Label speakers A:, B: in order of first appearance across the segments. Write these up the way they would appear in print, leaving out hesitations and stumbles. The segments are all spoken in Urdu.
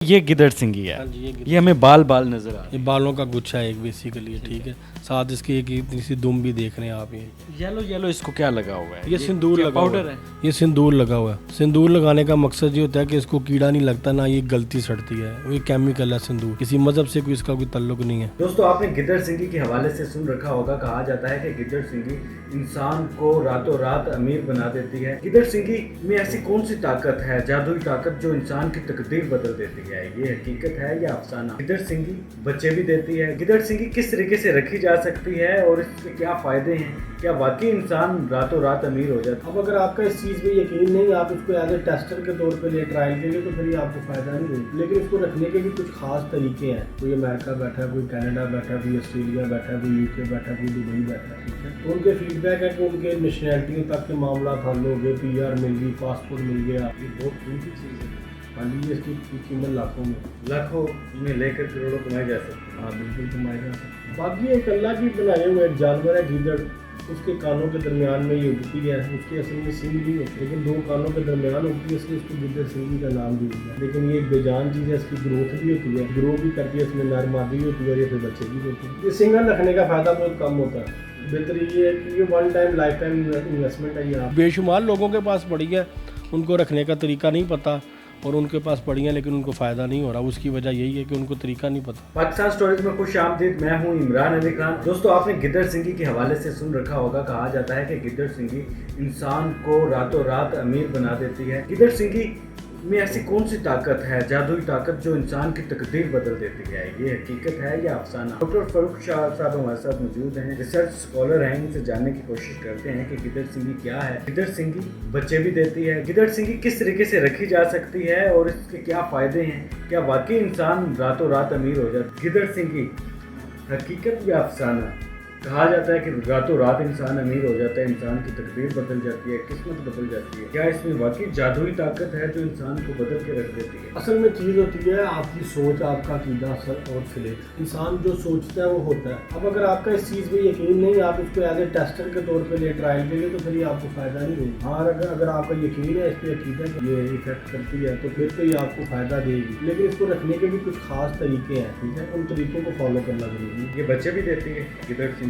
A: یہ گدڑ سنگھی ہے. یہ ہمیں بال نظر آ رہا ہے.
B: یہ بالوں کا گچھا ہے ایک بیسیکلی, ٹھیک ہے. ساتھ اس کی ایک اتنی سی دم بھی دیکھ رہے ہیں آپ.
A: یلو اس کو کیا لگا ہوا ہے؟
B: یہ سندور لگا
A: پاؤڈر ہے.
B: یہ سندور لگا ہوا ہے. سندور لگانے کا مقصد یہ ہوتا ہے کہ اس کو کیڑا نہیں لگتا, نہ یہ غلطی سڑتی ہے. یہ کیمیکل ہے سندور, کسی مذہب سے کوئی اس کا کوئی تعلق نہیں ہے.
A: دوستو آپ نے گدڑ سنگھی کے حوالے سے سن رکھا ہوگا, کہا جاتا ہے کہ گدڑ سنگھی انسان کو راتوں رات امیر بنا دیتی ہے. گدڑ سنگھی میں ایسی کون سی طاقت ہے, جادوئی طاقت, جو انسان کی تقدیر بدل دیتی ہے؟ یہ حقیقت ہے یا افسانہ؟ گدڑ سنگھی بچے بھی دیتی ہے. گدڑ سنگھی کس طریقے سے رکھی جا سکتی ہے اور اس کے کیا فائدے ہیں؟ کیا واقعی انسان راتوں رات امیر ہو جاتا ہے؟
B: اب اگر آپ کا اس چیز پہ یقین نہیں, آپ اس کو ایز اے ٹیسٹر کے طور پہ لے ٹرائل کے لیے, تو پھر یہ آپ کو فائدہ نہیں ہوگا. لیکن اس کو رکھنے کے بھی کچھ خاص طریقے ہیں. کوئی امریکہ بیٹھا ہے, کوئی کینیڈا بیٹھا ہے, کوئی آسٹریلیا بیٹھا ہے, کوئی یو کے بیٹھا ہے, کوئی دبئی بیٹھا ہے, ٹھیک ہے. تو ان کے فیڈ بیک ہے کہ ان کے نیشنلٹیوں تک کے معاملات حل ہو گئے, پی آر مل گئی, پاسپورٹ مل گیا.
A: یہ بہت قیمتی چیز ہے.
B: ہاں جی, اس کی قیمت لاکھوں
A: میں لے کر کروڑوں کمائی جا سکتی ہے.
B: ہاں بالکل کمائی جا سکتی ہے. باقی ایک اللہ کی بنائے ہوئے ایک جانور ہے گیدڑ. اس کے کانوں کے درمیان میں یہ اگتی ہے. اس کے اصل میں سنگ نہیں ہوتی, لیکن دو کانوں کے درمیان اگتی ہے, اس لیے اس کو گدڑ سنگھی کا نام دیا گیا. لیکن یہ ایک بے جان چیز ہے. اس کی گروتھ بھی ہوتی ہے, گرو بھی کرتی ہے, اس میں نر مادی ہوتی ہے, اور یہ پھر بچے بھی ہوتے ہیں. یہ سنگل رکھنے کا فائدہ بہت کم ہوتا ہے. بہتر یہ ہے کہ یہ one time life time investment ہے. یہ بے شمار لوگوں کے پاس پڑی ہے, ان کو رکھنے کا طریقہ نہیں پتہ, اور ان کے پاس پڑی ہیں لیکن ان کو فائدہ نہیں ہو رہا. اس کی وجہ یہی ہے کہ ان کو طریقہ نہیں پتہ.
A: پاکستان سٹوریز میں خوش آمدید. میں ہوں عمران علی خان. دوستو آپ نے گدڑ سنگھی کے حوالے سے سن رکھا ہوگا, کہا جاتا ہے کہ گدڑ سنگھی انسان کو راتوں رات امیر بنا دیتی ہے. گدڑ سنگھی میں ایسی کون سی طاقت ہے, جادوئی طاقت, جو انسان کی تقدیر بدل دیتی ہے؟ یہ حقیقت ہے یا افسانہ؟ ڈاکٹر فاروق شاہ صاحب ہمارے ساتھ موجود ہیں, ریسرچ اسکالر ہیں. ان سے جاننے کی کوشش کرتے ہیں کہ گدڑ سنگھی کیا ہے. گدڑ سنگھی بچے بھی دیتی ہے. گدڑ سنگھی کس طریقے سے رکھی جا سکتی ہے اور اس کے کیا فائدے ہیں؟ کیا واقعی انسان راتوں رات امیر ہو جاتا ہے؟ گدڑ سنگھی حقیقت یا افسانہ؟ کہا جاتا ہے کہ راتوں رات انسان امیر ہو جاتا ہے, انسان کی تقدیر بدل جاتی ہے, قسمت بدل جاتی ہے. کیا اس میں واقعی جادوئی طاقت ہے جو انسان کو بدل کے رکھ دیتی ہے؟
B: اصل میں چیز ہوتی ہے آپ کی سوچ, آپ کا عقیدہ اور فلیٹ. انسان جو سوچتا ہے وہ ہوتا ہے. اب اگر آپ کا اس چیز پہ یقین نہیں, آپ اس کو ایز اے ٹیسٹر کے طور پہ لے ٹرائل کے لیے, تو پھر یہ آپ کو فائدہ نہیں ہوگا. ہاں اگر آپ کا یقین ہے, اس پہ عقیدہ کہ یہ افیکٹ کرتی ہے, تو پھر تو یہ آپ کو فائدہ دے گی. لیکن اس کو رکھنے کے بھی کچھ خاص طریقے ہیں, ٹھیک ہے. ان طریقوں کو فالو کرنا ضروری ہے.
A: یہ بچے بھی دیتی ہے گدڑ سنگھی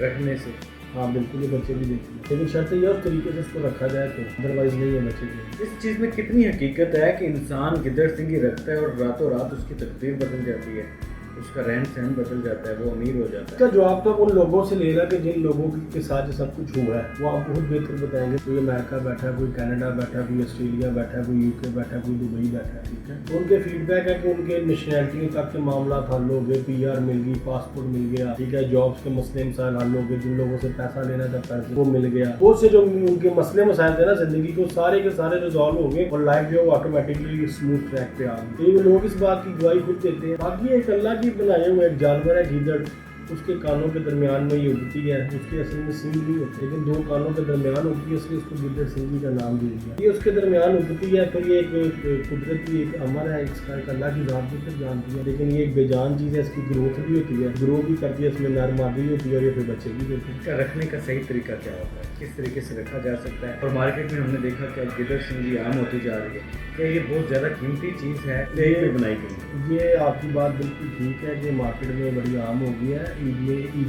A: رکھنے سے؟
B: ہاں بالکل, یہ بچے بھی دیتے ہیں, لیکن شرط یہ اس طریقے سے اس کو رکھا جائے تو, ادروائز نہیں ہے بچے بھی.
A: اس چیز میں کتنی حقیقت ہے کہ انسان گدڑ سنگھی رکھتا ہے اور راتوں رات اس کی تقدیر بدل جاتی ہے, اس کا رہن سہن بدل جاتا ہے, وہ امیر ہو جاتا ہے؟
B: اس کا جواب تو ان لوگوں سے لینا کہ جن لوگوں کے ساتھ سب کچھ ہوا ہے, وہ آپ بہت بہتر بتائیں گے. کوئی امریکہ بیٹھا ہے, کوئی کینیڈا بیٹھا ہے, کوئی آسٹریلیا بیٹھا ہے, کوئی یو کے بیٹھا ہے, کوئی دبئی بیٹھا ہے, ٹھیک ہے. تو ان کے فیڈ بیک ہے کہ ان کے نیشنلٹیوں تک کے معاملات حل ہو گئے, پی آر مل گئی, پاسپورٹ مل گیا, ٹھیک ہے. جابس کے مسئلے مسائل حل ہو گئے, جن لوگوں سے پیسہ لینا تھا پیسے وہ مل گیا. بہت سے جو ان کے مسئلے مسائل تھے نا زندگی کو, سارے کے سارے ریزالو ہو گئے, اور لائف جو آٹومیٹکلی اسموتھ ٹریک پہ آ گئی. یہ لوگ اس بات کی گواہی خود دیتے ہیں. باقی ایک اللہ کی بنائے ہوئے ایک جانور ہے گیدڑ. اس کے کانوں کے درمیان میں یہ اگتی ہے. اس کے اصل میں سنگ نہیں ہوتی, لیکن دو کانوں کے درمیان اگتی ہے, اس لیے اس کو گدڑ سنگھی کا نام دیا گیا. یہ اس کے درمیان اگتی ہے, پھر یہ ایک قدرتی ایک امر ہے, اس کا ایک اللہ کی ذات بھی پھر جانتی ہے. لیکن یہ ایک بے جان چیز ہے. اس کی گروتھ بھی ہوتی ہے, گرو بھی کرتی ہے, اس میں نر مادی ہوتی ہے, اور یہ پھر بچے بھی ہوتے ہیں.
A: اس کا رکھنے کا صحیح طریقہ کیا ہوتا ہے, کس طریقے سے رکھا جا سکتا ہے؟ اور مارکیٹ میں ہم نے دیکھا کہ گدڑ سنگھی عام ہوتی جا رہی ہے. کیا یہ بہت زیادہ قیمتی چیز ہے, یہ بنائی گئی؟
B: یہ آپ کی بات بالکل ٹھیک ہے کہ مارکیٹ میں بڑی عام ہو گئی ہے. ای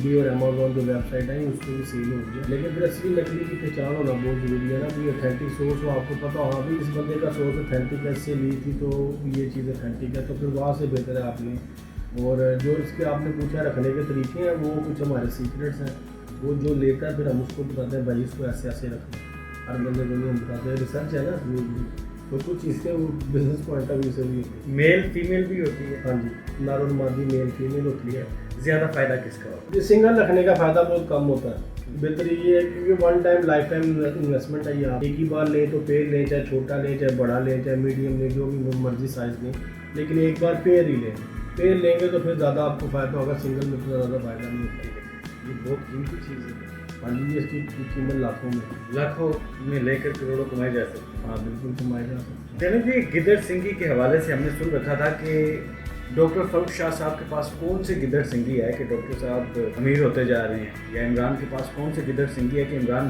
B: بے اور امیزون جو ویب سائٹ ہیں اس پہ بھی سیل ہو گئی ہے. لیکن پھر اصلی نکلی کی پہچان ہونا بہت ضروری ہے نا. کوئی اوتھینٹک سورس ہو, آپ کو پتا ہو ہاں بھی اس بندے کا سورس اوتھینٹک ہے, اس سے لی تھی تو یہ چیز اوتھینٹک ہے, تو پھر وہاں سے بہتر ہے آپ نے. اور جو اس کے آپ نے پوچھا رکھنے کے طریقے ہیں, وہ کچھ ہمارے سیکریٹس ہیں. وہ جو لیتا ہے پھر ہم اس کو بتاتے ہیں بھائی اس کو ایسے ایسے رکھنا. ہر بندے کو نہیں ہم بتاتے ہیں, ریسرچ ہے نا. تو کچھ اس کے وہ بزنس پوائنٹ آف ویو سے بھی ہوتی ہے.
A: میل فیمیل بھی ہوتی ہے؟
B: ہاں جی, نر اور مادی میل فیمیل ہوتی ہے.
A: زیادہ فائدہ کس کا ہوتا ہے؟
B: یہ سنگل رکھنے کا فائدہ بہت کم ہوتا ہے. بہتر یہ ہے کیونکہ one time life time investment ہے. یہ آپ ایک ہی بار لیں تو پیڑ لیں, چاہے چھوٹا لیں, چاہے بڑا لیں, چاہے میڈیم لیں, جو بھی مرضی سائز لیں, لیکن ایک بار پیڑ ہی لیں. پیڑ لیں گے تو پھر زیادہ آپ کو فائدہ ہوگا. سنگل میں تو زیادہ فائدہ نہیں ہوتا.
A: یہ بہت قیمتی چیز ہے.
B: ہاں جی, اس کی قیمت
A: لاکھوں میں لے کر کروڑوں کمائی جا سکتی ہے.
B: ہاں بالکل کمائی جا سکتی ہے.
A: چلیں جی, گدڑ سنگھی کے حوالے سے ہم نے سن رکھا تھا کہ ڈاکٹر فاروق شاہ صاحب کے پاس کون سی گدڑ سنگھی ہے کہ ڈاکٹر صاحب امیر ہوتے جا رہے ہیں, یا عمران کے پاس کون سی گدڑ سنگھی ہے کہ عمران